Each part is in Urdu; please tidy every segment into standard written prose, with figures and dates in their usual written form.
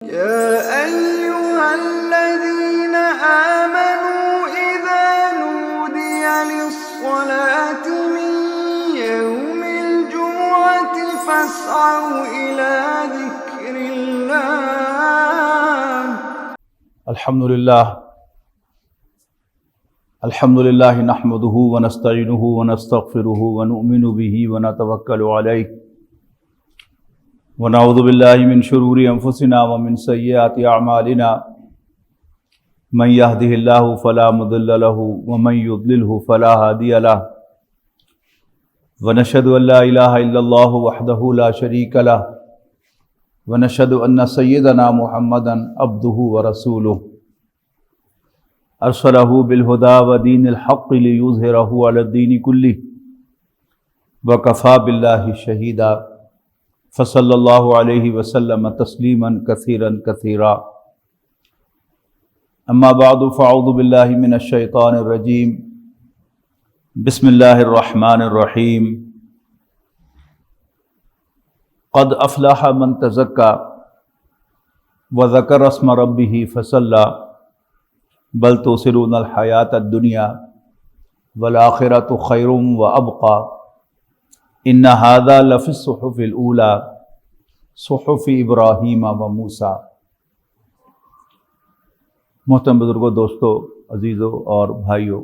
يا أيها الذين آمنوا إذا نودي للصلاة من يوم الجمعة فاسعوا إلى ذكر الله. الحمد لله نحمده ونستعينه ونستغفره ونؤمن به ونتوكل عليه ونعوذ بالله من شرور أنفسنا ومن سيئات أعمالنا من يهده الله فلا مضل له ومن يضلله فلا هادي له ونشهد أن لا إله إلا الله وحده لا شريك له ونشهد أن سيدنا محمدا عبده ورسوله أرسله بالهدى ودين الحق ليظهره على الدين كله وكفى بالله شهيدا فصلى الله عليه وسلم تسليما كثيرا كثيرا. أما بعد فأعوذ بالله من الشيطان الرجيم. بسم الله الرحمن الرحيم. قد أفلح من تزكى وذكر اسم ربه فصلى بل تؤثرون الحیاۃ الدنیا والآخرۃ خیر وابقی ان ھذا لفی الصحف الاولی صحف ابراہیم وموسیٰ. محترم بزرگوں، دوستوں، عزیزوں اور بھائیوں،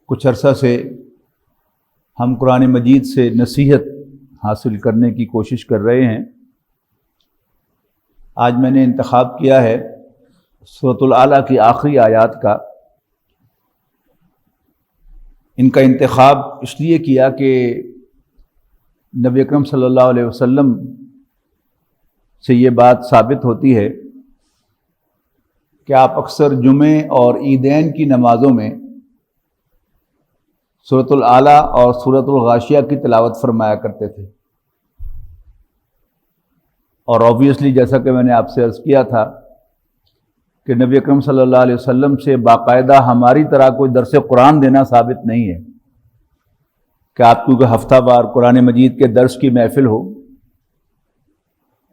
کچھ عرصہ سے ہم قرآن مجید سے نصیحت حاصل کرنے کی کوشش کر رہے ہیں. آج میں نے انتخاب کیا ہے سورۃ الاعلیٰ کی آخری آیات کا. ان کا انتخاب اس لیے کیا کہ نبی اکرم صلی اللہ علیہ وسلم سے یہ بات ثابت ہوتی ہے کہ آپ اکثر جمعے اور عیدین کی نمازوں میں سورۃ الاعلیٰ اور سورۃ الغاشیہ کی تلاوت فرمایا کرتے تھے. اور آبویسلی جیسا کہ میں نے آپ سے عرض کیا تھا کہ نبی اکرم صلی اللہ علیہ وسلم سے باقاعدہ ہماری طرح کوئی درس قرآن دینا ثابت نہیں ہے کہ آپ کو کوئی ہفتہ وار قرآن مجید کے درس کی محفل ہو.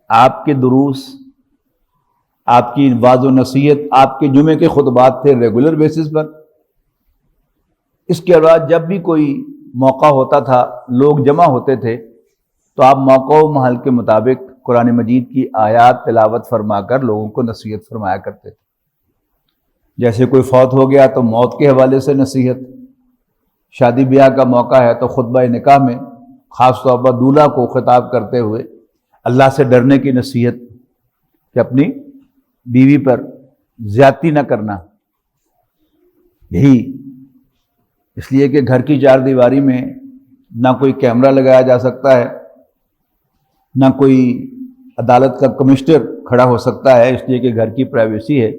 آپ کے دروس، آپ کی وعظ و نصیحت، آپ کے جمعے کے خطبات تھے ریگولر بیسس پر. اس کے بعد جب بھی کوئی موقع ہوتا تھا، لوگ جمع ہوتے تھے، تو آپ موقع و محل کے مطابق قرآن مجید کی آیات تلاوت فرما کر لوگوں کو نصیحت فرمایا کرتے تھے. جیسے کوئی فوت ہو گیا تو موت کے حوالے سے نصیحت، شادی بیاہ کا موقع ہے تو خطبہ نکاح میں خاص طور پر دولہا کو خطاب کرتے ہوئے اللہ سے ڈرنے کی نصیحت کہ اپنی بیوی پر زیادتی نہ کرنا. یہی اس لیے کہ گھر کی چار دیواری میں نہ کوئی کیمرہ لگایا جا سکتا ہے، نہ کوئی عدالت کا کمشنر کھڑا ہو سکتا ہے، اس لیے کہ گھر کی پرائیویسی ہے.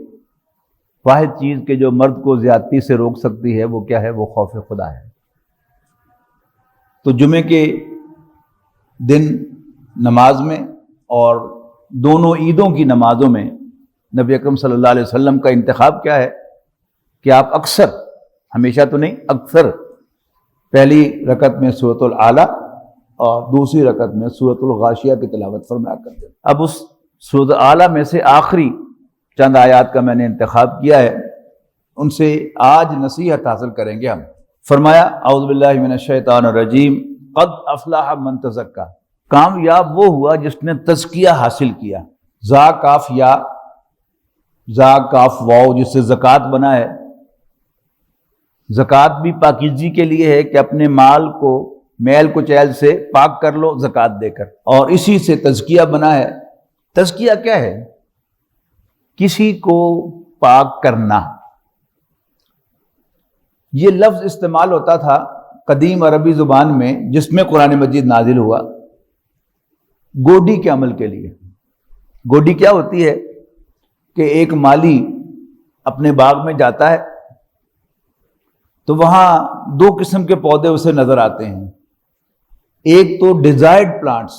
واحد چیز کہ جو مرد کو زیادتی سے روک سکتی ہے وہ کیا ہے؟ وہ خوف خدا ہے. تو جمعے کے دن نماز میں اور دونوں عیدوں کی نمازوں میں نبی اکرم صلی اللہ علیہ وسلم کا انتخاب کیا ہے کہ آپ اکثر، ہمیشہ تو نہیں، اکثر پہلی رکعت میں سورۃ الاعلیٰ اور دوسری رکعت میں سورۃ الغاشیہ کی تلاوت فرمایا کرتے ہیں. اب اس سورۃ اعلیٰ میں سے آخری چند آیات کا میں نے انتخاب کیا ہے، ان سے آج نصیحت حاصل کریں گے ہم. فرمایا اعوذ باللہ من الشیطان الرجیم. قد افلح من تزکا. کامیاب وہ ہوا جس نے تزکیہ حاصل کیا. زا کاف یا، زا کاف واو جس سے زکوٰۃ بنا ہے. زکوٰۃ بھی پاکیزگی کے لیے ہے کہ اپنے مال کو میل کچیل سے پاک کر لو زکوٰۃ دے کر، اور اسی سے تزکیہ بنا ہے. تزکیہ کیا ہے؟ کسی کو پاک کرنا. یہ لفظ استعمال ہوتا تھا قدیم عربی زبان میں جس میں قرآن مجید نازل ہوا گوڈی کے عمل کے لیے. گوڈی کیا ہوتی ہے کہ ایک مالی اپنے باغ میں جاتا ہے تو وہاں دو قسم کے پودے اسے نظر آتے ہیں. ایک تو ڈیزائرڈ پلانٹس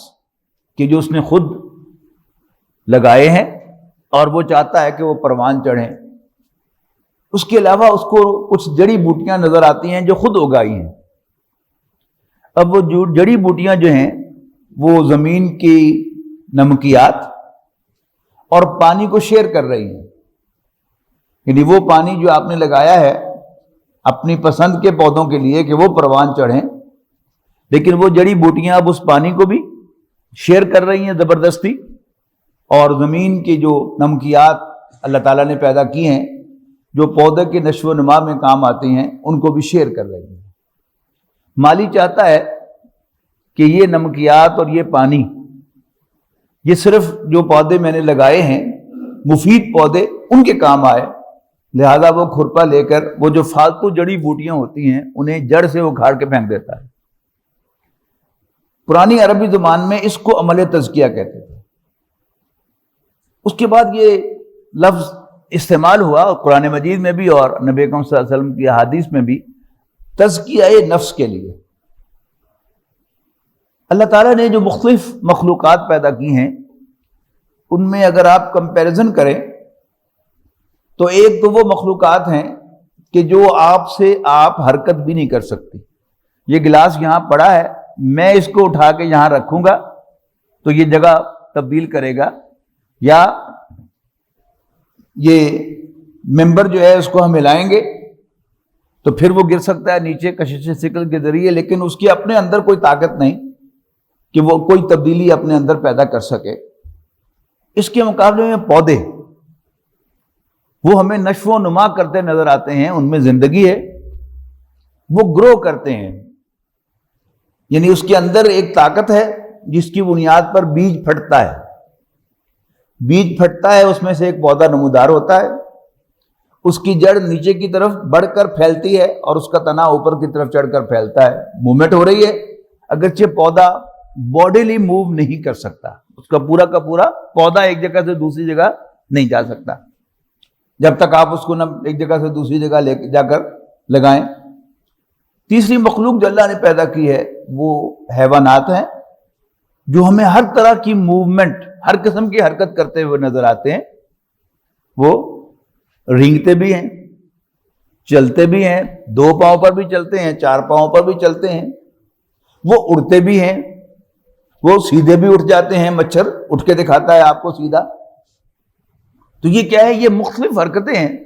کہ جو اس نے خود لگائے ہیں اور وہ چاہتا ہے کہ وہ پروان چڑھیں. اس کے علاوہ اس کو کچھ جڑی بوٹیاں نظر آتی ہیں جو خود اگائی ہیں. اب وہ جڑی بوٹیاں جو ہیں وہ زمین کی نمکیات اور پانی کو شیئر کر رہی ہیں. یعنی وہ پانی جو آپ نے لگایا ہے اپنی پسند کے پودوں کے لیے کہ وہ پروان چڑھیں، لیکن وہ جڑی بوٹیاں اب اس پانی کو بھی شیئر کر رہی ہیں زبردستی، اور زمین کی جو نمکیات اللہ تعالیٰ نے پیدا کی ہیں جو پودے کے نشو و نما میں کام آتی ہیں ان کو بھی شیئر کر رہی ہیں. مالی چاہتا ہے کہ یہ نمکیات اور یہ پانی یہ صرف جو پودے میں نے لگائے ہیں مفید پودے ان کے کام آئے، لہذا وہ کھرپا لے کر وہ جو فالتو جڑی بوٹیاں ہوتی ہیں انہیں جڑ سے اکھاڑ کے پھینک دیتا ہے. پرانی عربی زبان میں اس کو عمل تزکیہ کہتے تھے. اس کے بعد یہ لفظ استعمال ہوا اور قرآن مجید میں بھی اور نبی اکرم صلی اللہ علیہ وسلم کی احادیث میں بھی تزکیہ نفس کے لیے. اللہ تعالیٰ نے جو مختلف مخلوقات پیدا کی ہیں ان میں اگر آپ کمپیریزن کریں تو ایک تو وہ مخلوقات ہیں کہ جو آپ سے آپ حرکت بھی نہیں کر سکتی. یہ گلاس یہاں پڑا ہے، میں اس کو اٹھا کے یہاں رکھوں گا تو یہ جگہ تبدیل کرے گا، یا یہ ممبر جو ہے اس کو ہم ہلائیں گے تو پھر وہ گر سکتا ہے نیچے کشش ثقل کے ذریعے، لیکن اس کے اپنے اندر کوئی طاقت نہیں کہ وہ کوئی تبدیلی اپنے اندر پیدا کر سکے. اس کے مقابلے میں پودے وہ ہمیں نشو و نما کرتے نظر آتے ہیں، ان میں زندگی ہے، وہ گرو کرتے ہیں. یعنی اس کے اندر ایک طاقت ہے جس کی بنیاد پر بیج پھٹتا ہے، بیج پھٹتا ہے، اس میں سے ایک پودا نمودار ہوتا ہے، اس کی جڑ نیچے کی طرف بڑھ کر پھیلتی ہے اور اس کا تنا اوپر کی طرف چڑھ کر پھیلتا ہے. موومنٹ ہو رہی ہے، اگرچہ پودا باڈیلی موو نہیں کر سکتا، اس کا پورا پودا ایک جگہ سے دوسری جگہ نہیں جا سکتا جب تک آپ اس کو نہ ایک جگہ سے دوسری جگہ لے جا کر لگائیں. تیسری مخلوق جو اللہ نے پیدا کی ہے وہ حیوانات ہیں جو ہمیں ہر طرح کی موومنٹ، ہر قسم کی حرکت کرتے ہوئے نظر آتے ہیں. وہ رینگتے بھی ہیں، چلتے بھی ہیں، 2 پاؤں پر بھی چلتے ہیں، 4 پاؤں پر بھی چلتے ہیں، وہ اڑتے بھی ہیں، وہ سیدھے بھی اٹھ جاتے ہیں، مچھر اٹھ کے دکھاتا ہے آپ کو سیدھا. تو یہ کیا ہے؟ یہ مختلف حرکتیں ہیں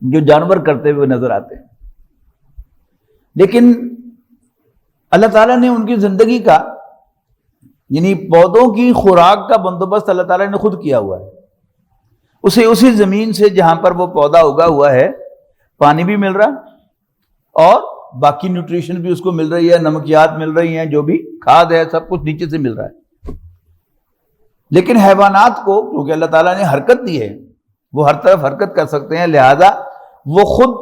جو جانور کرتے ہوئے نظر آتے ہیں. لیکن اللہ تعالیٰ نے ان کی زندگی کا، یعنی پودوں کی خوراک کا بندوبست اللہ تعالیٰ نے خود کیا ہوا ہے. اسے اسی زمین سے جہاں پر وہ پودا اگا ہوا ہے پانی بھی مل رہا اور باقی نیوٹریشن بھی اس کو مل رہی ہے، نمکیات مل رہی ہیں، جو بھی کھاد ہے سب کچھ نیچے سے مل رہا ہے. لیکن حیوانات کو کیونکہ اللہ تعالیٰ نے حرکت دی ہے، وہ ہر طرف حرکت کر سکتے ہیں، لہذا وہ خود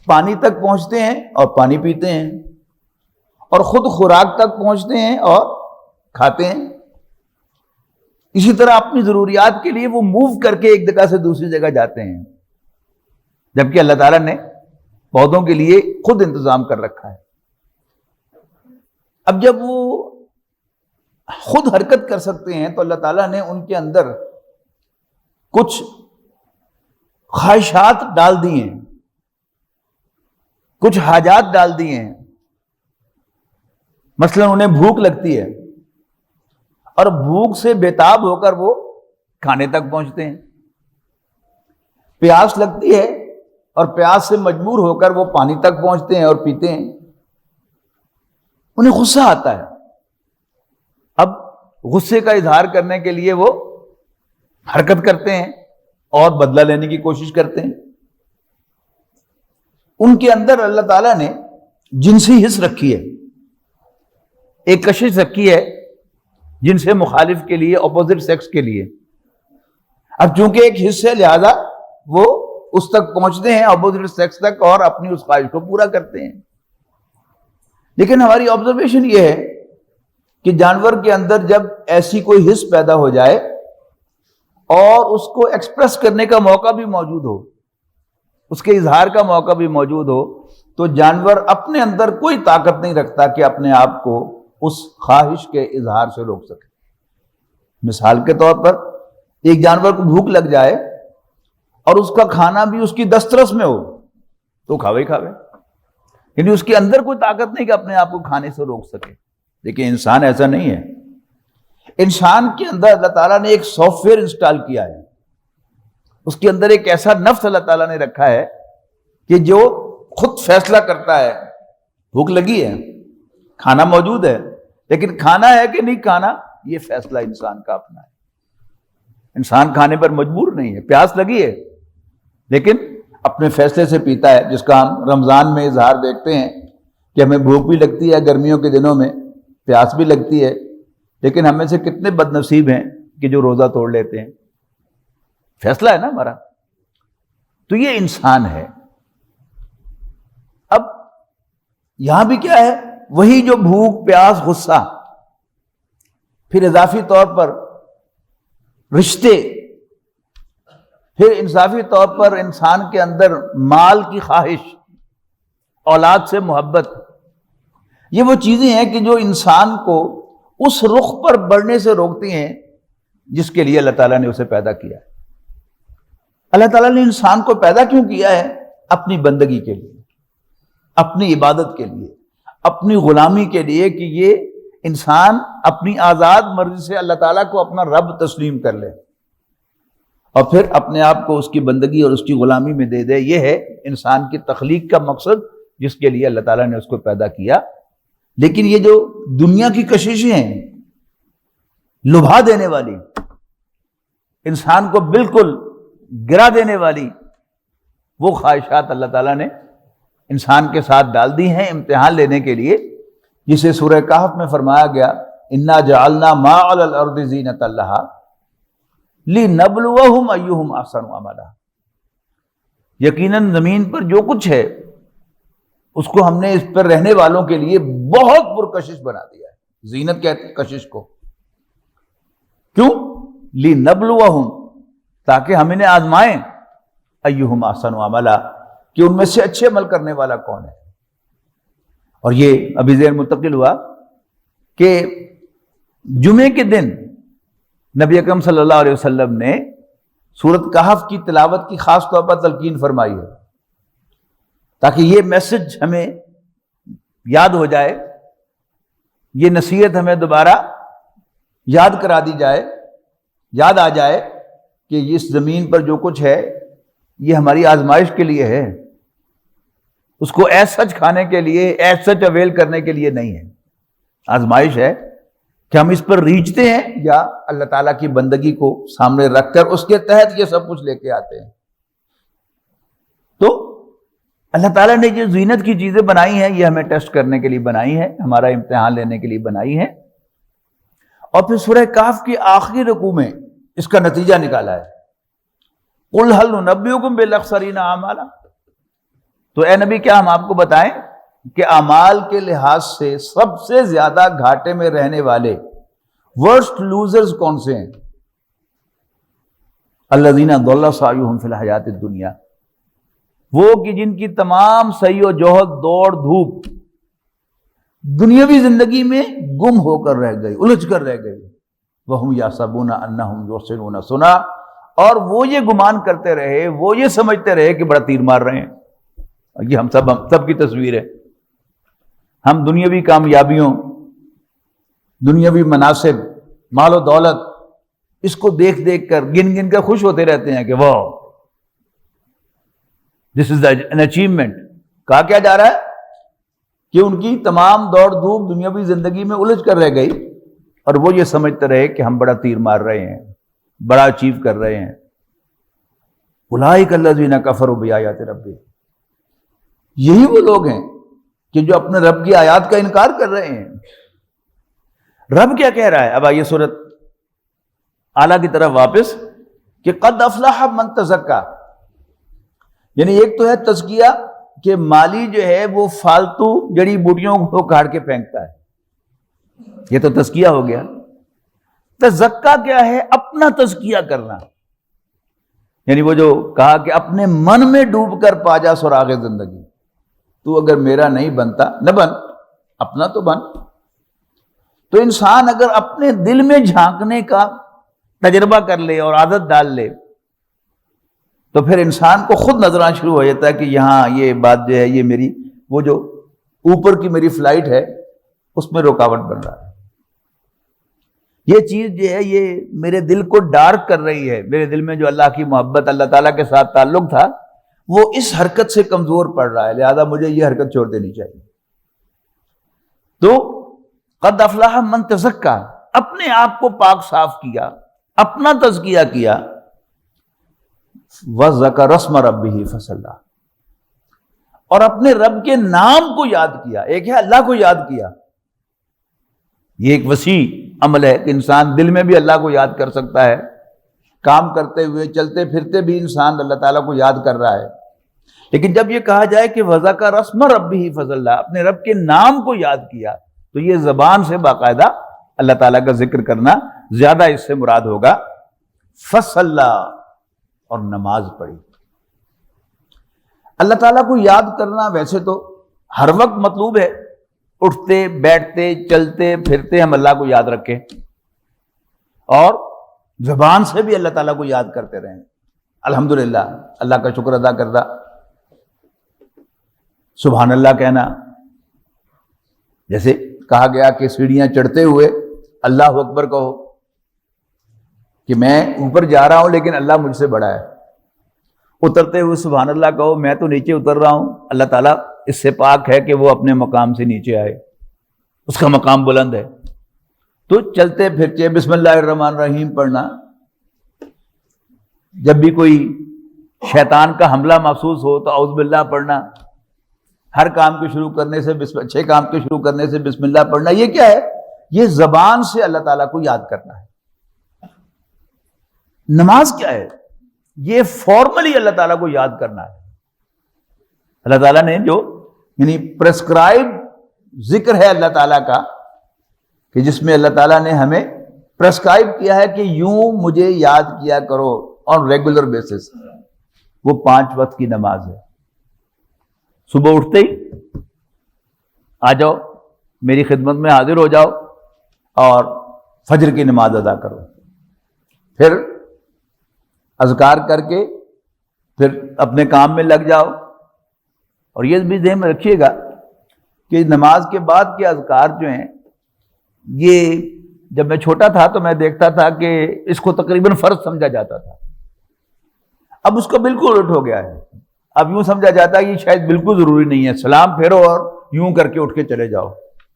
پانی تک پہنچتے ہیں اور پانی پیتے ہیں، اور خود خوراک تک پہنچتے ہیں اور کھاتے ہیں. اسی طرح اپنی ضروریات کے لیے وہ موو کر کے ایک جگہ سے دوسری جگہ جاتے ہیں، جبکہ اللہ تعالیٰ نے پودوں کے لیے خود انتظام کر رکھا ہے. اب جب وہ خود حرکت کر سکتے ہیں تو اللہ تعالیٰ نے ان کے اندر کچھ خواہشات ڈال دی ہیں، کچھ حاجات ڈال دی ہیں. مثلا انہیں بھوک لگتی ہے اور بھوک سے بےتاب ہو کر وہ کھانے تک پہنچتے ہیں. پیاس لگتی ہے اور پیاس سے مجبور ہو کر وہ پانی تک پہنچتے ہیں اور پیتے ہیں. انہیں غصہ آتا ہے، اب غصے کا اظہار کرنے کے لیے وہ حرکت کرتے ہیں اور بدلہ لینے کی کوشش کرتے ہیں. ان کے اندر اللہ تعالیٰ نے جنسی حس رکھی ہے، ایک کشش رکھی ہے جن سے مخالف کے لیے، اپوزٹ سیکس کے لیے. اب چونکہ ایک حصہ ہے لہذا وہ اس تک پہنچتے ہیں، اپوزٹ سیکس تک، اور اپنی اس خواہش کو پورا کرتے ہیں. لیکن ہماری آبزرویشن یہ ہے کہ جانور کے اندر جب ایسی کوئی حس پیدا ہو جائے اور اس کو ایکسپریس کرنے کا موقع بھی موجود ہو، اس کے اظہار کا موقع بھی موجود ہو، تو جانور اپنے اندر کوئی طاقت نہیں رکھتا کہ اپنے آپ کو اس خواہش کے اظہار سے روک سکے. مثال کے طور پر ایک جانور کو بھوک لگ جائے اور اس کا کھانا بھی اس کی دسترس میں ہو تو کھاوے کھاوے، یعنی اس کے اندر کوئی طاقت نہیں کہ اپنے آپ کو کھانے سے روک سکے. لیکن انسان ایسا نہیں ہے. انسان کے اندر اللہ تعالیٰ نے ایک سافٹ ویئر انسٹال کیا ہے، اس کے اندر ایک ایسا نفس اللہ تعالیٰ نے رکھا ہے کہ جو خود فیصلہ کرتا ہے. بھوک لگی ہے، کھانا موجود ہے، لیکن کھانا ہے کہ نہیں کھانا یہ فیصلہ انسان کا اپنا ہے. انسان کھانے پر مجبور نہیں ہے. پیاس لگی ہے لیکن اپنے فیصلے سے پیتا ہے، جس کا ہم رمضان میں اظہار دیکھتے ہیں کہ ہمیں بھوک بھی لگتی ہے گرمیوں کے دنوں میں، پیاس بھی لگتی ہے، لیکن ہمیں سے کتنے بد نصیب ہیں کہ جو روزہ توڑ لیتے ہیں. فیصلہ ہے نا ہمارا. تو یہ انسان ہے. اب یہاں بھی کیا ہے؟ وہی جو بھوک، پیاس، غصہ، پھر اضافی طور پر رشتے، پھر اضافی طور پر انسان کے اندر مال کی خواہش، اولاد سے محبت. یہ وہ چیزیں ہیں کہ جو انسان کو اس رخ پر بڑھنے سے روکتی ہیں جس کے لیے اللہ تعالیٰ نے اسے پیدا کیا ہے. اللہ تعالیٰ نے انسان کو پیدا کیوں کیا ہے؟ اپنی بندگی کے لیے، اپنی عبادت کے لیے، اپنی غلامی کے لیے، کہ یہ انسان اپنی آزاد مرضی سے اللہ تعالیٰ کو اپنا رب تسلیم کر لے اور پھر اپنے آپ کو اس کی بندگی اور اس کی غلامی میں دے دے. یہ ہے انسان کی تخلیق کا مقصد جس کے لیے اللہ تعالیٰ نے اس کو پیدا کیا. لیکن یہ جو دنیا کی کششیں ہیں لبھا دینے والی، انسان کو بالکل گرا دینے والی، وہ خواہشات اللہ تعالیٰ نے انسان کے ساتھ ڈال دی ہیں امتحان لینے کے لیے، جسے سورہ کہف میں فرمایا گیا انا جعلنا ما علی الارض زینۃ لہا لنبلوہم ایہم احسن عملا. یقیناً زمین پر جو کچھ ہے اس کو ہم نے اس پر رہنے والوں کے لیے بہت پرکشش بنا دیا ہے. زینت کہتے ہیں کشش کو. کیوں؟ لنبلوہم، تاکہ ہم انہیں آزمائیں، ایہم احسن عملا، کہ ان میں سے اچھے عمل کرنے والا کون ہے. اور یہ ابھی ذہن منتقل ہوا کہ جمعے کے دن نبی اکرم صلی اللہ علیہ وسلم نے سورۃ کہف کی تلاوت کی خاص طور پر تلقین فرمائی ہے تاکہ یہ میسج ہمیں یاد ہو جائے، یہ نصیحت ہمیں دوبارہ یاد کرا دی جائے، یاد آ جائے کہ اس زمین پر جو کچھ ہے یہ ہماری آزمائش کے لیے ہے، اس کو ایز سچ کھانے کے لیے، ایز سچ اویل کرنے کے لیے نہیں ہے. آزمائش ہے کہ ہم اس پر ریجھتے ہیں یا اللہ تعالیٰ کی بندگی کو سامنے رکھ کر اس کے تحت یہ سب کچھ لے کے آتے ہیں. تو اللہ تعالیٰ نے جو زینت کی چیزیں بنائی ہیں یہ ہمیں ٹیسٹ کرنے کے لیے بنائی ہیں، ہمارا امتحان لینے کے لیے بنائی ہیں. اور پھر سورہ کہف کی آخری رکوع میں اس کا نتیجہ نکالا ہے. قُلْ هَلْ نُنَبِّئُكُم بِالْأَخْسَرِينَ أَعْمَالًا. تو اے نبی کیا ہم آپ کو بتائیں کہ اعمال کے لحاظ سے سب سے زیادہ گھاٹے میں رہنے والے ورسٹ لوزرز کون سے ہیں؟ الذین ضل سعیہم فی الحیات الدنیا، وہ کہ جن کی تمام سعی و جہد، دوڑ دھوپ دنیاوی زندگی میں گم ہو کر رہ گئی، الجھ کر رہ گئی. وہم یحسبون انہم یحسنون صنعا، اور وہ یہ گمان کرتے رہے، وہ یہ سمجھتے رہے کہ بڑا تیر مار رہے ہیں. یہ ہم سب کی تصویر ہے. ہم دنیاوی کامیابیوں، دنیاوی مناصب، مال و دولت، اس کو دیکھ دیکھ کر گن گن کر خوش ہوتے رہتے ہیں کہ واہ دس از این اچیومنٹ. کہا کیا جا رہا ہے کہ ان کی تمام دوڑ دھوپ دنیاوی زندگی میں الجھ کر رہ گئی اور وہ یہ سمجھتے رہے کہ ہم بڑا تیر مار رہے ہیں، بڑا اچیو کر رہے ہیں. اولئک الذین کفروا بآیات ربہم، یہی وہ لوگ ہیں کہ جو اپنے رب کی آیات کا انکار کر رہے ہیں. رب کیا کہہ رہا ہے؟ اب آئیے سورۃ اعلیٰ کی طرف واپس کہ قد افلح من تزکا، یعنی ایک تو ہے تزکیہ کہ مالی جو ہے وہ فالتو جڑی بوٹیوں کو کاٹ کے پھینکتا ہے، یہ تو تزکیہ ہو گیا. تزکا کیا ہے؟ اپنا تزکیہ کرنا، یعنی وہ جو کہا کہ اپنے من میں ڈوب کر پا جا سراغ زندگی. تو اگر میرا نہیں بنتا نہ بن، اپنا تو بن. تو انسان اگر اپنے دل میں جھانکنے کا تجربہ کر لے اور عادت ڈال لے تو پھر انسان کو خود نظر آنا شروع ہو جاتا ہے کہ یہاں یہ بات جو ہے یہ میری وہ جو اوپر کی میری فلائٹ ہے اس میں رکاوٹ بن رہا ہے. یہ چیز جو ہے یہ میرے دل کو ڈارک کر رہی ہے، میرے دل میں جو اللہ کی محبت، اللہ تعالیٰ کے ساتھ تعلق تھا وہ اس حرکت سے کمزور پڑ رہا ہے، لہذا مجھے یہ حرکت چھوڑ دینی چاہیے۔ تو قد افلح من تزکا، اپنے آپ کو پاک صاف کیا، اپنا تزکیہ کیا، وذکر اسم ربہ فصلی، اور اپنے رب کے نام کو یاد کیا۔ ایک ہے اللہ کو یاد کیا، یہ ایک وسیع عمل ہے کہ انسان دل میں بھی اللہ کو یاد کر سکتا ہے، کام کرتے ہوئے چلتے پھرتے بھی انسان اللہ تعالیٰ کو یاد کر رہا ہے۔ لیکن جب یہ کہا جائے کہ وذکر اسم ربہ فصلی، اپنے رب کے نام کو یاد کیا، تو یہ زبان سے باقاعدہ اللہ تعالیٰ کا ذکر کرنا زیادہ اس سے مراد ہوگا۔ فصلی، اور نماز پڑھی۔ اللہ تعالیٰ کو یاد کرنا ویسے تو ہر وقت مطلوب ہے، اٹھتے بیٹھتے چلتے پھرتے ہم اللہ کو یاد رکھیں، اور زبان سے بھی اللہ تعالیٰ کو یاد کرتے رہیں، الحمدللہ، اللہ کا شکر ادا کرنا، سبحان اللہ کہنا۔ جیسے کہا گیا کہ سیڑھیاں چڑھتے ہوئے اللہ اکبر کہو، کہ میں اوپر جا رہا ہوں لیکن اللہ مجھ سے بڑا ہے۔ اترتے ہوئے سبحان اللہ کہو، میں تو نیچے اتر رہا ہوں، اللہ تعالیٰ اس سے پاک ہے کہ وہ اپنے مقام سے نیچے آئے، اس کا مقام بلند ہے۔ تو چلتے پھرتے بسم اللہ الرحمن الرحیم پڑھنا، جب بھی کوئی شیطان کا حملہ محسوس ہو تو اعوذ باللہ پڑھنا، ہر کام کے شروع کرنے سے اچھے کام کے شروع کرنے سے بسم اللہ پڑھنا۔ یہ کیا ہے؟ یہ زبان سے اللہ تعالیٰ کو یاد کرنا ہے۔ نماز کیا ہے؟ یہ فارملی اللہ تعالیٰ کو یاد کرنا ہے۔ اللہ تعالیٰ نے جو یعنی پرسکرائب ذکر ہے اللہ تعالیٰ کا، کہ جس میں اللہ تعالیٰ نے ہمیں پرسکرائب کیا ہے کہ یوں مجھے یاد کیا کرو آن ریگولر بیسس، وہ 5 وقت کی نماز ہے۔ صبح اٹھتے ہی آ جاؤ، میری خدمت میں حاضر ہو جاؤ اور فجر کی نماز ادا کرو، پھر اذکار کر کے پھر اپنے کام میں لگ جاؤ۔ اور یہ بھی ذہن میں رکھیے گا کہ نماز کے بعد کے اذکار جو ہیں، یہ جب میں چھوٹا تھا تو میں دیکھتا تھا کہ اس کو تقریباً فرض سمجھا جاتا تھا، اب اس کو بالکل الٹ ہو گیا ہے۔ اب یوں سمجھا جاتا ہے کہ شاید بالکل ضروری نہیں ہے، سلام پھیرو اور یوں کر کے اٹھ کے چلے جاؤ۔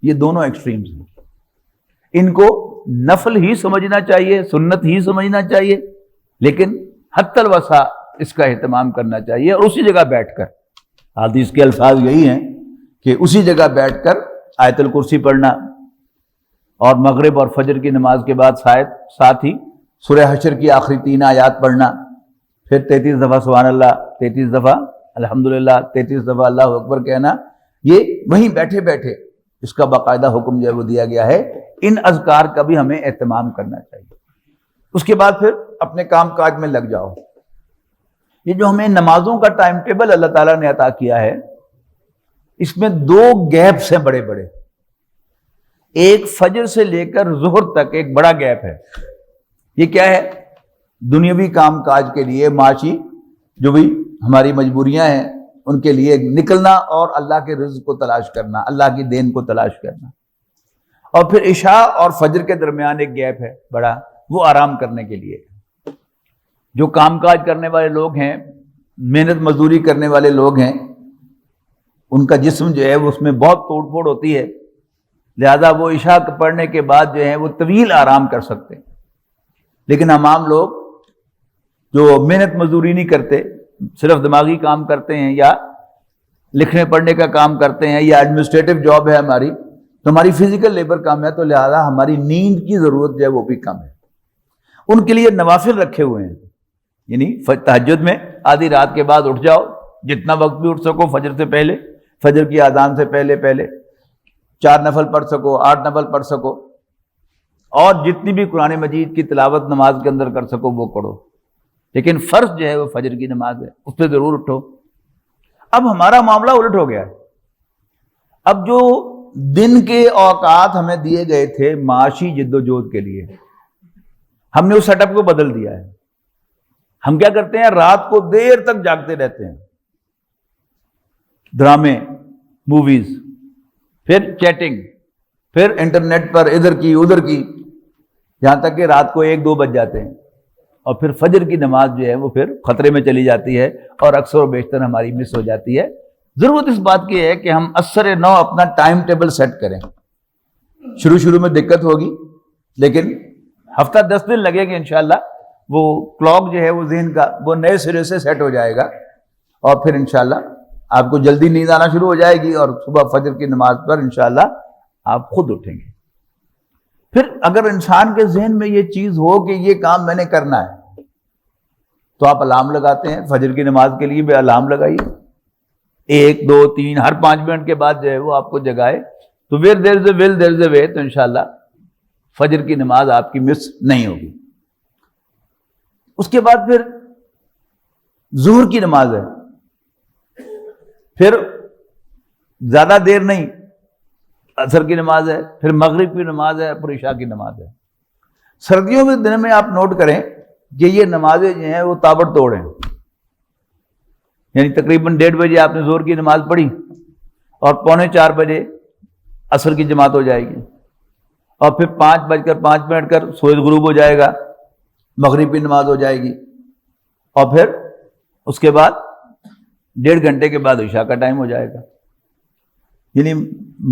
یہ دونوں ایکسٹریمز ہیں، ان کو نفل ہی سمجھنا چاہیے، سنت ہی سمجھنا چاہیے، لیکن حتی الوسع اس کا اہتمام کرنا چاہیے، اور اسی جگہ بیٹھ کر، حدیث کے الفاظ یہی ہیں کہ اسی جگہ بیٹھ کر آیت الکرسی پڑھنا، اور مغرب اور فجر کی نماز کے بعد ساتھ ہی سورہ حشر کی آخری 3 آیات پڑھنا، پھر 33 دفعہ سبحان اللہ، 33 دفعہ الحمدللہ، 33 دفعہ اللہ اکبر کہنا۔ یہ وہیں بیٹھے بیٹھے اس کا باقاعدہ حکم جو ہے وہ دیا گیا ہے۔ ان اذکار کا بھی ہمیں اہتمام کرنا چاہیے۔ اس کے بعد پھر اپنے کام کاج میں لگ جاؤ۔ یہ جو ہمیں نمازوں کا ٹائم ٹیبل اللہ تعالیٰ نے عطا کیا ہے، اس میں 2 گیپس ہیں بڑے بڑے۔ ایک فجر سے لے کر ظہر تک ایک بڑا گیپ ہے۔ یہ کیا ہے؟ دنیاوی کام کاج کے لیے، معاشی جو بھی ہماری مجبوریاں ہیں ان کے لیے نکلنا، اور اللہ کے رزق کو تلاش کرنا، اللہ کی دین کو تلاش کرنا۔ اور پھر عشاء اور فجر کے درمیان ایک گیپ ہے بڑا، وہ آرام کرنے کے لیے۔ جو کام کاج کرنے والے لوگ ہیں، محنت مزدوری کرنے والے لوگ ہیں، ان کا جسم جو ہے اس میں بہت توڑ پھوڑ ہوتی ہے، لہذا وہ عشاء پڑھنے کے بعد جو ہے وہ طویل آرام کر سکتے ہیں۔ لیکن ہم عام لوگ جو محنت مزدوری نہیں کرتے، صرف دماغی کام کرتے ہیں، یا لکھنے پڑھنے کا کام کرتے ہیں، یا ایڈمنسٹریٹو جاب ہے ہماری، تو ہماری فزیکل لیبر کم ہے، تو لہذا ہماری نیند کی ضرورت جو ہے وہ بھی کم ہے۔ ان کے لیے نوافل رکھے ہوئے ہیں، یعنی تہجد میں آدھی رات کے بعد اٹھ جاؤ، جتنا وقت بھی اٹھ سکو، فجر سے پہلے، فجر کی اذان سے پہلے 4 نفل پڑھ سکو، 8 نفل پڑھ سکو، اور جتنی بھی قرآن مجید کی تلاوت نماز کے اندر کر سکو وہ پڑھو۔ لیکن فرض جو ہے وہ فجر کی نماز ہے، اس پہ ضرور اٹھو۔ اب ہمارا معاملہ الٹ ہو گیا ہے۔ اب جو دن کے اوقات ہمیں دیے گئے تھے معاشی جد و جہد کے لیے، ہم نے اس سیٹ اپ کو بدل دیا ہے۔ ہم کیا کرتے ہیں؟ رات کو دیر تک جاگتے رہتے ہیں، ڈرامے، موویز، پھر چیٹنگ، پھر انٹرنیٹ پر ادھر کی ادھر کی، یہاں تک کہ رات کو 1-2 بج جاتے ہیں، اور پھر فجر کی نماز جو ہے وہ پھر خطرے میں چلی جاتی ہے اور اکثر و بیشتر ہماری مس ہو جاتی ہے۔ ضرورت اس بات کی ہے کہ ہم عصر 9 اپنا ٹائم ٹیبل سیٹ کریں۔ شروع میں دقت ہوگی، لیکن ہفتہ 10 دن لگے گا انشاءاللہ، وہ کلاک جو ہے وہ ذہن کا وہ نئے سرے سے سیٹ ہو جائے گا، اور پھر انشاءاللہ آپ کو جلدی نیند آنا شروع ہو جائے گی، اور صبح فجر کی نماز پر انشاءاللہ آپ خود اٹھیں گے۔ پھر اگر انسان کے ذہن میں یہ چیز ہو کہ یہ کام میں نے کرنا ہے، تو آپ الارم لگاتے ہیں فجر کی نماز کے لیے بھی الارم لگائیے، 1 2 3 ہر 5 منٹ کے بعد جو ہے وہ آپ کو جگائے، تو where there is a will there is a way، تو انشاءاللہ فجر کی نماز آپ کی مس نہیں ہوگی۔ اس کے بعد پھر ظہر کی نماز ہے، پھر زیادہ دیر نہیں، عصر کی نماز ہے، پھر مغرب کی نماز ہے، پھر عشاء کی نماز ہے۔ سردیوں کے دن میں آپ نوٹ کریں کہ یہ نمازیں جو ہیں وہ تابڑ توڑ ہیں، یعنی تقریباً 1:30 بجے آپ نے ظہر کی نماز پڑھی، اور 3:45 بجے عصر کی جماعت ہو جائے گی، اور پھر 5:05 پر سورج غروب ہو جائے گا، مغرب کی نماز ہو جائے گی، اور پھر اس کے بعد 1.5 گھنٹے کے بعد عشاء کا ٹائم ہو جائے گا۔ یعنی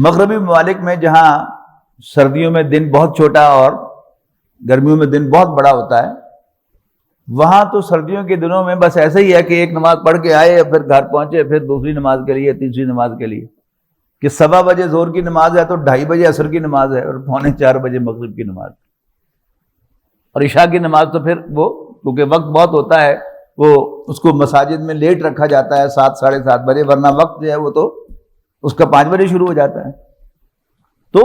مغربی ممالک میں جہاں سردیوں میں دن بہت چھوٹا اور گرمیوں میں دن بہت بڑا ہوتا ہے، وہاں تو سردیوں کے دنوں میں بس ایسا ہی ہے کہ ایک نماز پڑھ کے آئے، پھر گھر پہنچے، پھر دوسری نماز کے لیے، تیسری نماز کے لیے، کہ 7:15 بجے ظہر کی نماز ہے تو 2:30 بجے عصر کی نماز ہے، اور 3:45 بجے مغرب کی نماز، اور عشاء کی نماز تو پھر وہ کیونکہ وقت بہت ہوتا ہے وہ اس کو مساجد میں لیٹ رکھا جاتا ہے 7 ساڑھے 7 بجے، ورنہ وقت جو ہے وہ تو اس کا 5 بجے شروع ہو جاتا ہے۔ تو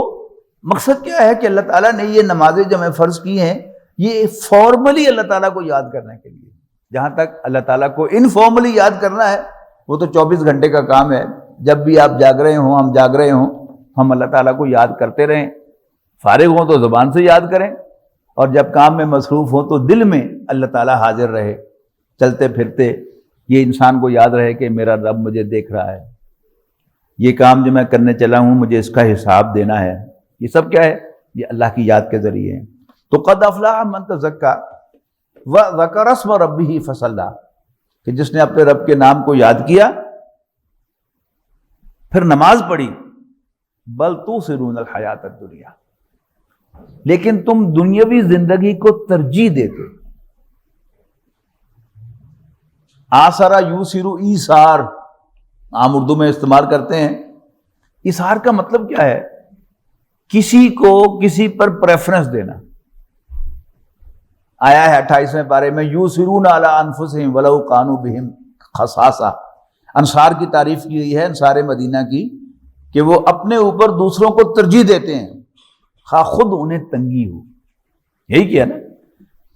مقصد کیا ہے کہ اللہ تعالیٰ نے یہ نمازیں جو ہمیں فرض کی ہیں، یہ فارملی اللہ تعالیٰ کو یاد کرنے کے لیے، جہاں تک اللہ تعالیٰ کو انفارملی یاد کرنا ہے وہ تو 24 گھنٹے کا کام ہے، جب بھی آپ جاگ رہے ہوں، ہم جاگ رہے ہوں، ہم اللہ تعالیٰ کو یاد کرتے رہیں، فارغ ہوں تو زبان سے یاد کریں، اور جب کام میں مصروف ہوں تو دل میں اللہ تعالیٰ حاضر رہے، چلتے پھرتے یہ انسان کو یاد رہے کہ میرا رب مجھے دیکھ رہا ہے، یہ کام جو میں کرنے چلا ہوں مجھے اس کا حساب دینا ہے۔ یہ سب کیا ہے؟ یہ اللہ کی یاد کے ذریعے ہیں۔ تو قد افلح من تزکا وذکر اسم ربہ فصلی، کہ جس نے اپنے رب کے نام کو یاد کیا پھر نماز پڑھی، بل تؤثرون الحیات الدنیا، لیکن تم دنیاوی زندگی کو ترجیح دیتے۔ آثرا یوسرو، ایثار عام اردو میں استعمال کرتے ہیں۔ ایثار کا مطلب کیا ہے؟ کسی کو کسی پر پریفرنس دینا۔ آیا ہے 28ویں پارے میں، یوسرون علی انفسہم ولو کانوا بہم خصاصہ۔ انصار کی تعریف کی گئی ہے، انصار مدینہ کی، کہ وہ اپنے اوپر دوسروں کو ترجیح دیتے ہیں خواہ خود انہیں تنگی ہو۔ یہی کیا نا،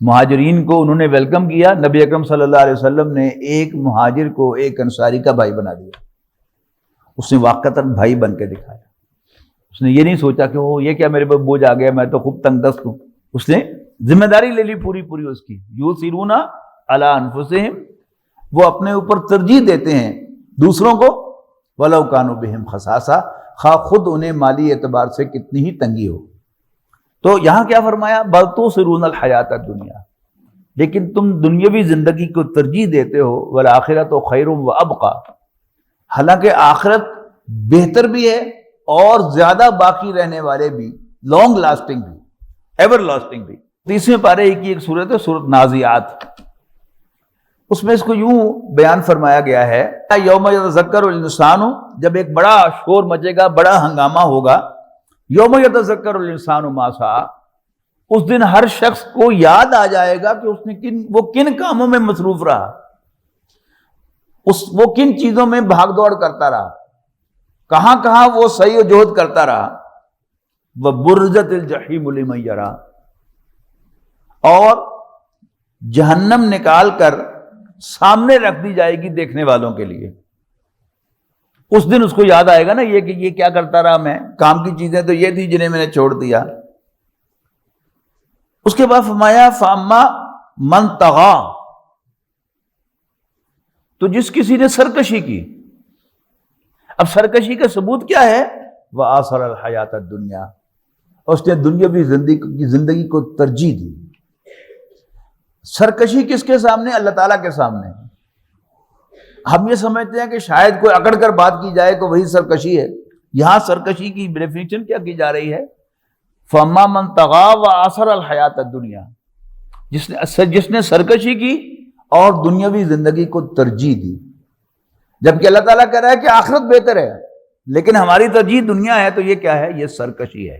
مہاجرین کو انہوں نے ویلکم کیا، نبی اکرم صلی اللہ علیہ وسلم نے ایک مہاجر کو ایک انصاری کا بھائی بنا دیا، اس نے واقعتاً بھائی بن کے دکھایا۔ اس نے یہ نہیں سوچا کہ وہ یہ کیا میرے پر بوجھ آ گیا، میں تو خوب تنگ دست ہوں، اس نے ذمہ داری لے لی پوری اس کی۔ یوسرون علی انفسہم، وہ اپنے اوپر ترجیح دیتے ہیں دوسروں کو، ولو کانوا بہم خصاصہ، خواہ خود انہیں مالی اعتبار سے کتنی ہی تنگی ہو۔ تو یہاں کیا فرمایا؟ بل تؤثرون الحیات الدنیا، لیکن تم دنیاوی زندگی کو ترجیح دیتے ہو، والآخرۃ خیر وابقیٰ، حالانکہ آخرت بہتر بھی ہے اور زیادہ باقی رہنے والے بھی، لانگ لاسٹنگ بھی، ایور لاسٹنگ بھی۔ 30ویں پارے کی ایک سورت ہے سورت نازعات، اس میں اس کو یوں بیان فرمایا گیا ہے، یوم یتذکر الانسان، جب ایک بڑا شور مچے گا، بڑا ہنگامہ ہوگا، یوم یتذکر الانسان ما سعی، اس دن ہر شخص کو یاد آ جائے گا کہ اس نے وہ کن کاموں میں مصروف رہا، وہ کن چیزوں میں بھاگ دوڑ کرتا رہا، کہاں کہاں وہ سعی و جہد کرتا رہا۔ وبرزت الجحیم لمن یری، اور جہنم نکال کر سامنے رکھ دی جائے گی دیکھنے والوں کے لیے۔ اس دن اس کو یاد آئے گا نا یہ کہ یہ کیا کرتا رہا میں، کام کی چیزیں تو یہ تھی جنہیں میں نے چھوڑ دیا۔ اس کے بعد فرمایا فاما من طغی، تو جس کسی نے سرکشی کی۔ اب سرکشی کا ثبوت کیا ہے؟ وآثر الحیات الدنیا، اور اس نے دنیاوی زندگی کو ترجیح دی۔ سرکشی کس کے سامنے؟ اللہ تعالیٰ کے سامنے۔ ہم یہ سمجھتے ہیں کہ شاید کوئی اکڑ کر بات کی جائے تو وہی سرکشی ہے۔ یہاں سرکشی کی ڈیفینیشن کیا کی جا رہی ہے؟ فَأَمَّا مَنْ طَغَىٰ وَآثَرَ الْحَيَاةَ الدُّنْيَا، جس نے سرکشی کی اور دنیاوی زندگی کو ترجیح دی، جبکہ اللہ تعالیٰ کہہ رہا ہے کہ آخرت بہتر ہے، لیکن ہماری ترجیح دنیا ہے، تو یہ کیا ہے؟ یہ سرکشی ہے۔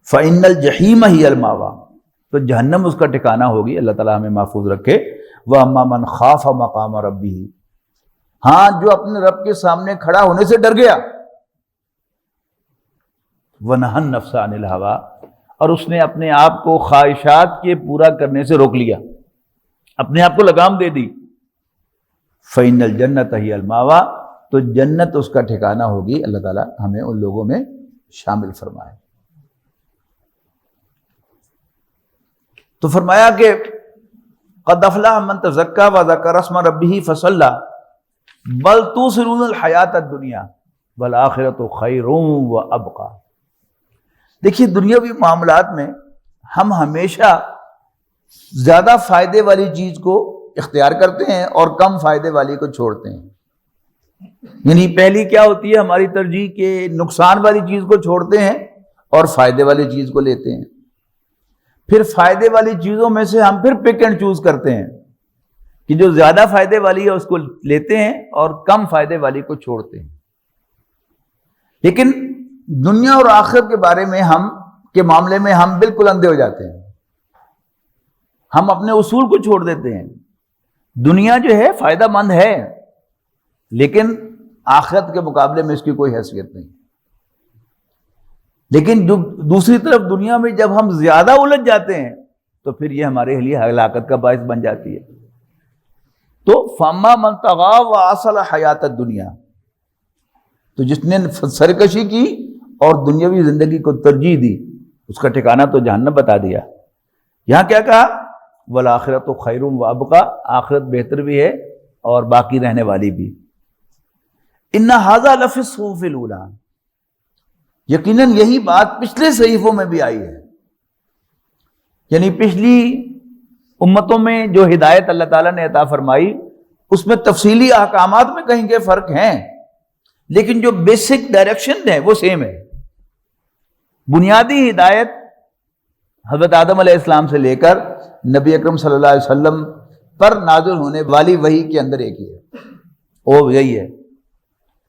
فَإِنَّ الْجَحِيمَ هِيَ الْمَأْوَىٰ، تو جہنم اس کا ٹھکانہ ہوگی۔ اللہ تعالیٰ ہمیں محفوظ رکھے۔ وَأَمَّا مَنْ خَافَ مَقَامَ رَبِّهِ، ہاں جو اپنے رب کے سامنے کھڑا ہونے سے ڈر گیا، وَنَهَى النَّفْسَ عَنِ الْهَوَىٰ، اور اس نے اپنے آپ کو خواہشات کے پورا کرنے سے روک لیا، اپنے آپ کو لگام دے دی، فَإِنَّ الْجَنَّةَ هِيَ الْمَأْوَىٰ، تو جنت اس کا ٹھکانہ ہوگی۔ اللہ تعالیٰ ہمیں ان لوگوں میں شامل فرمائے۔ تو فرمایا کہ قد افلح من تزکا وذکر اسم ربہ فصلی بل تؤثرون الحیاۃ الدنیا والآخرۃ خیر وابقی۔ دیکھیے دنیاوی معاملات میں ہم ہمیشہ زیادہ فائدے والی چیز کو اختیار کرتے ہیں اور کم فائدے والی کو چھوڑتے ہیں۔ یعنی پہلی کیا ہوتی ہے ہماری ترجیح کہ نقصان والی چیز کو چھوڑتے ہیں اور فائدے والی چیز کو لیتے ہیں۔ پھر فائدے والی چیزوں میں سے ہم پھر پک اینڈ چوز کرتے ہیں کہ جو زیادہ فائدے والی ہے اس کو لیتے ہیں اور کم فائدے والی کو چھوڑتے ہیں۔ لیکن دنیا اور آخرت کے بارے میں کے معاملے میں ہم بالکل اندھے ہو جاتے ہیں، ہم اپنے اصول کو چھوڑ دیتے ہیں۔ دنیا جو ہے فائدہ مند ہے، لیکن آخرت کے مقابلے میں اس کی کوئی حیثیت نہیں۔ لیکن جو دوسری طرف دنیا میں جب ہم زیادہ الجھ جاتے ہیں تو پھر یہ ہمارے لیے ہلاکت کا باعث بن جاتی ہے۔ تو فَأَمَّا مَنْ طَغَىٰ وَآثَرَ الْحَيَاةَ الدُّنْيَا، تو جس نے سرکشی کی اور دنیاوی زندگی کو ترجیح دی، اس کا ٹھکانہ تو جہنم بتا دیا۔ یہاں کیا کہا؟ وَالْآخِرَةُ خَيْرٌ وَأَبْقَىٰ، آخرت بہتر بھی ہے اور باقی رہنے والی بھی۔ إِنَّ هَٰذَا لَفِي الصُّحُفِ الْأُولَىٰ، یقیناً یہی بات پچھلے صحیفوں میں بھی آئی ہے۔ یعنی پچھلی امتوں میں جو ہدایت اللہ تعالیٰ نے عطا فرمائی اس میں تفصیلی احکامات میں کہیں کے فرق ہیں، لیکن جو بیسک ڈائریکشن ہے وہ سیم ہے۔ بنیادی ہدایت حضرت آدم علیہ السلام سے لے کر نبی اکرم صلی اللہ علیہ وسلم پر نازل ہونے والی وحی کے اندر ایک ہی ہے، وہ یہی ہے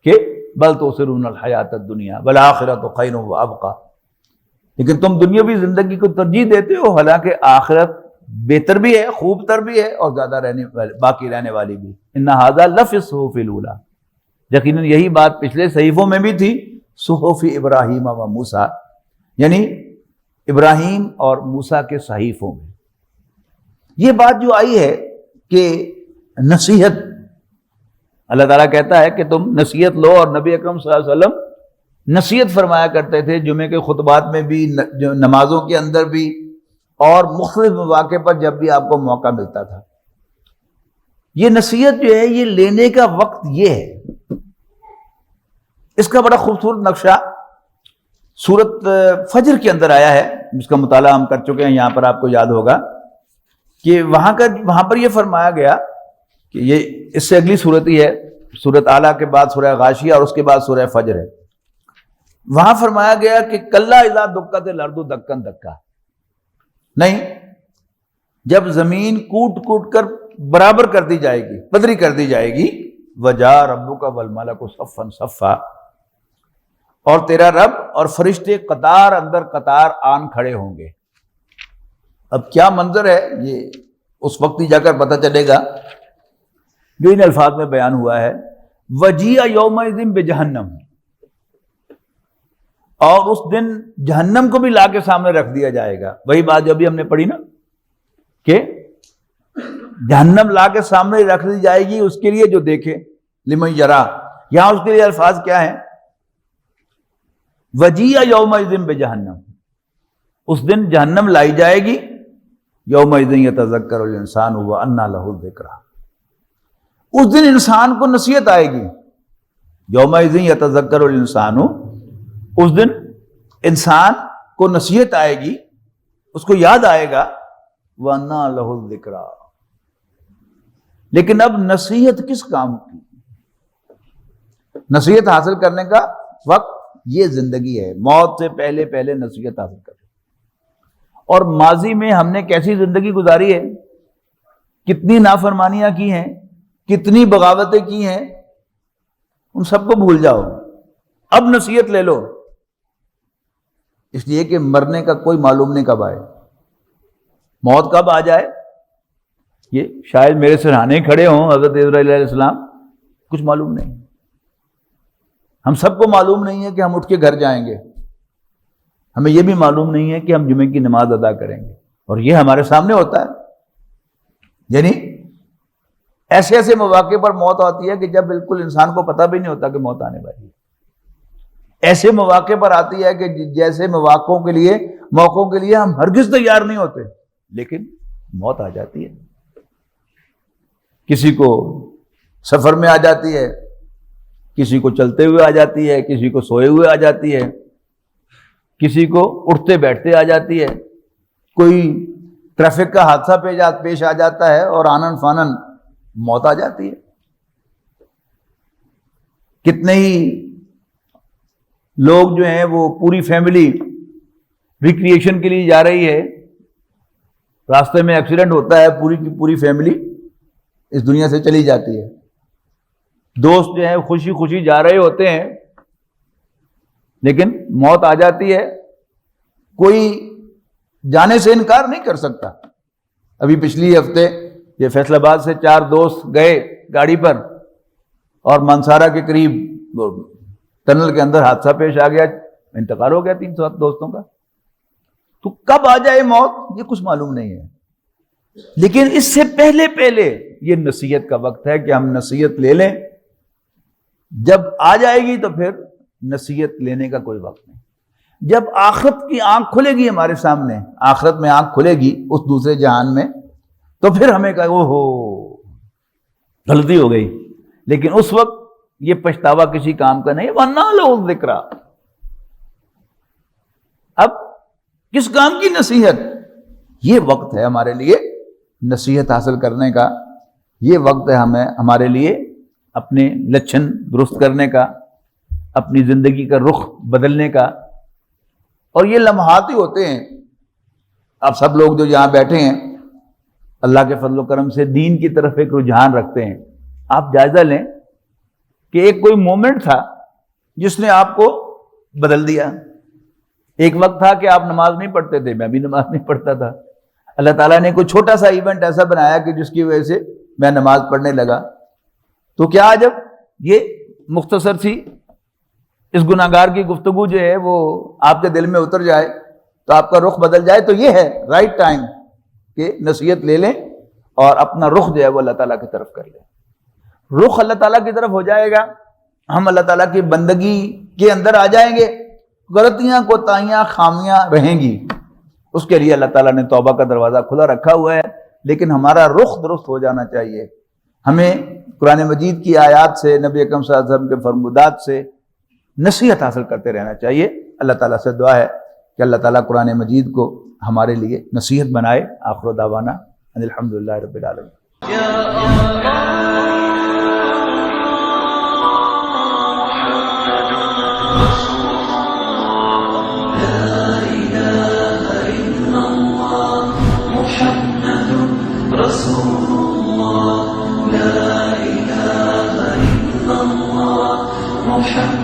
کہ بل تؤثرون الحیاۃ الدنیا والآخرۃ خیر وابقی، لیکن تم دنیاوی زندگی کو ترجیح دیتے ہو، حالانکہ آخرت بہتر بھی ہے، خوب تر بھی ہے اور زیادہ باقی رہنے والی بھی۔ ان ھذا لفی الصحف الاولى، یقیناً یہی بات پچھلے صحیفوں میں بھی تھی، صحف ابراہیم و موسیٰ، یعنی ابراہیم اور موسیٰ کے صحیفوں میں یہ بات جو آئی ہے کہ نصیحت، اللہ تعالیٰ کہتا ہے کہ تم نصیحت لو، اور نبی اکرم صلی اللہ علیہ وسلم نصیحت فرمایا کرتے تھے جمعے کے خطبات میں بھی، نمازوں کے اندر بھی، اور مختلف مواقع پر جب بھی آپ کو موقع ملتا تھا۔ یہ نصیحت جو ہے یہ لینے کا وقت یہ ہے۔ اس کا بڑا خوبصورت نقشہ سورت فجر کے اندر آیا ہے، جس کا مطالعہ ہم کر چکے ہیں، یہاں پر آپ کو یاد ہوگا کہ وہاں پر یہ فرمایا گیا کہ یہ اس سے اگلی صورت ہی ہے، سورت اعلیٰ کے بعد سورہ غاشیہ اور اس کے بعد سورہ فجر ہے۔ وہاں فرمایا گیا کہ کلا اذا دکت الارض دکن دکا، نہیں، جب زمین کوٹ کوٹ کر برابر کر دی جائے گی، پدری کر دی جائے گی، وجاء ربک والملک صفا صفا، اور تیرا رب اور فرشتے قطار اندر قطار آن کھڑے ہوں گے۔ اب کیا منظر ہے یہ اس وقت ہی جا کر پتہ چلے گا جو ان الفاظ میں بیان ہوا ہے، وجیء یومئذ بجہنم، اور اس دن جہنم کو بھی لا کے سامنے رکھ دیا جائے گا۔ وہی بات جو ابھی ہم نے پڑھی نا کہ جہنم لا کے سامنے رکھ دی جائے گی اس کے لیے جو دیکھے، لمن یرا، یہاں اس کے لیے الفاظ کیا ہیں؟ وجیء یومئذ بجہنم، اس دن جہنم لائی جائے گی، یومئذ یتذکر الانسان وانیٰ لہ الذکریٰ، اس دن انسان کو نصیحت آئے گی، یومئذ یتذکر الانسان، اس دن انسان کو نصیحت آئے گی، اس کو یاد آئے گا وَأَنَّىٰ لَهُ الذِّكْرَىٰ. لیکن اب نصیحت کس کام کی؟ نصیحت حاصل کرنے کا وقت یہ زندگی ہے. موت سے پہلے پہلے نصیحت حاصل کریں. اور ماضی میں ہم نے کیسی زندگی گزاری ہے، کتنی نافرمانیاں کی ہیں، کتنی بغاوتیں کی ہیں، ان سب کو بھول جاؤ. اب نصیحت لے لو، اس لیے کہ مرنے کا کوئی معلوم نہیں کب آئے، موت کب آ جائے. یہ شاید میرے سرہانے کھڑے ہوں حضرت اسرائیل علیہ السلام، کچھ معلوم نہیں. ہم سب کو معلوم نہیں ہے کہ ہم اٹھ کے گھر جائیں گے. ہمیں یہ بھی معلوم نہیں ہے کہ ہم جمعے کی نماز ادا کریں گے، اور یہ ہمارے سامنے ہوتا ہے. یعنی ایسے ایسے مواقع پر موت آتی ہے کہ جب بالکل انسان کو پتہ بھی نہیں ہوتا کہ موت آنے والی ہے. ایسے مواقع پر آتی ہے کہ جیسے موقعوں کے لیے ہم ہرگز تیار نہیں ہوتے، لیکن موت آ جاتی ہے. کسی کو سفر میں آ جاتی ہے، کسی کو چلتے ہوئے آ جاتی ہے، کسی کو سوئے ہوئے آ جاتی ہے، کسی کو اٹھتے بیٹھتے آ جاتی ہے، کوئی ٹریفک کا حادثہ پیش آ جاتا ہے اور آنن فانن موت آ جاتی ہے. کتنے ہی لوگ جو ہیں وہ پوری فیملی ریکریشن کے لیے جا رہی ہے، راستے میں ایکسیڈنٹ ہوتا ہے، پوری کی پوری فیملی اس دنیا سے چلی جاتی ہے. دوست جو ہیں خوشی خوشی جا رہے ہوتے ہیں، لیکن موت آ جاتی ہے. کوئی جانے سے انکار نہیں کر سکتا. ابھی پچھلی ہفتے یہ فیصل آباد سے 4 دوست گئے گاڑی پر، اور مانسارا کے قریب ٹنل کے اندر حادثہ پیش آ گیا، انتقال ہو گیا 307 دوستوں کا. تو کب آ جائے موت یہ کچھ معلوم نہیں ہے. لیکن اس سے پہلے پہلے یہ نصیحت کا وقت ہے کہ ہم نصیحت لے لیں. جب آ جائے گی تو پھر نصیحت لینے کا کوئی وقت نہیں. جب آخرت کی آنکھ کھلے گی ہمارے سامنے، آخرت میں آنکھ کھلے گی اس دوسرے جہان میں، تو پھر ہمیں کہا او ہو غلطی ہو گئی. لیکن اس وقت یہ پچھتاوا کسی کام کا نہیں. وَأَنَّىٰ لَهُ الذِّكْرَىٰ. اب کس کام کی نصیحت؟ یہ وقت ہے ہمارے لیے نصیحت حاصل کرنے کا. یہ وقت ہے ہمارے لیے اپنے لچھن درست کرنے کا، اپنی زندگی کا رخ بدلنے کا. اور یہ لمحات ہی ہوتے ہیں. آپ سب لوگ جو یہاں بیٹھے ہیں اللہ کے فضل و کرم سے دین کی طرف ایک رجحان رکھتے ہیں. آپ جائزہ لیں کہ ایک کوئی مومنٹ تھا جس نے آپ کو بدل دیا. ایک وقت تھا کہ آپ نماز نہیں پڑھتے تھے، میں بھی نماز نہیں پڑھتا تھا. اللہ تعالیٰ نے کوئی چھوٹا سا ایونٹ ایسا بنایا کہ جس کی وجہ سے میں نماز پڑھنے لگا. تو کیا جب یہ مختصر سی اس گناہگار کی گفتگو جو ہے وہ آپ کے دل میں اتر جائے تو آپ کا رخ بدل جائے، تو یہ ہے رائٹ ٹائم کہ نصیحت لے لیں اور اپنا رخ جو ہے وہ اللہ تعالیٰ کی طرف کر لیں. رخ اللہ تعالیٰ کی طرف ہو جائے گا، ہم اللہ تعالیٰ کی بندگی کے اندر آ جائیں گے. غلطیاں کوتاہیاں خامیاں رہیں گی، اس کے لیے اللہ تعالیٰ نے توبہ کا دروازہ کھلا رکھا ہوا ہے. لیکن ہمارا رخ درست ہو جانا چاہیے. ہمیں قرآن مجید کی آیات سے، نبی اکرم صلی اللہ علیہ وسلم کے فرمودات سے نصیحت حاصل کرتے رہنا چاہیے. اللہ تعالیٰ سے دعا ہے کہ اللہ تعالیٰ قرآن مجید کو ہمارے لیے نصیحت بنائے. آخر دعوانا ان الحمدللہ رب العالمین. رسول الله لا إله إلا الله محمد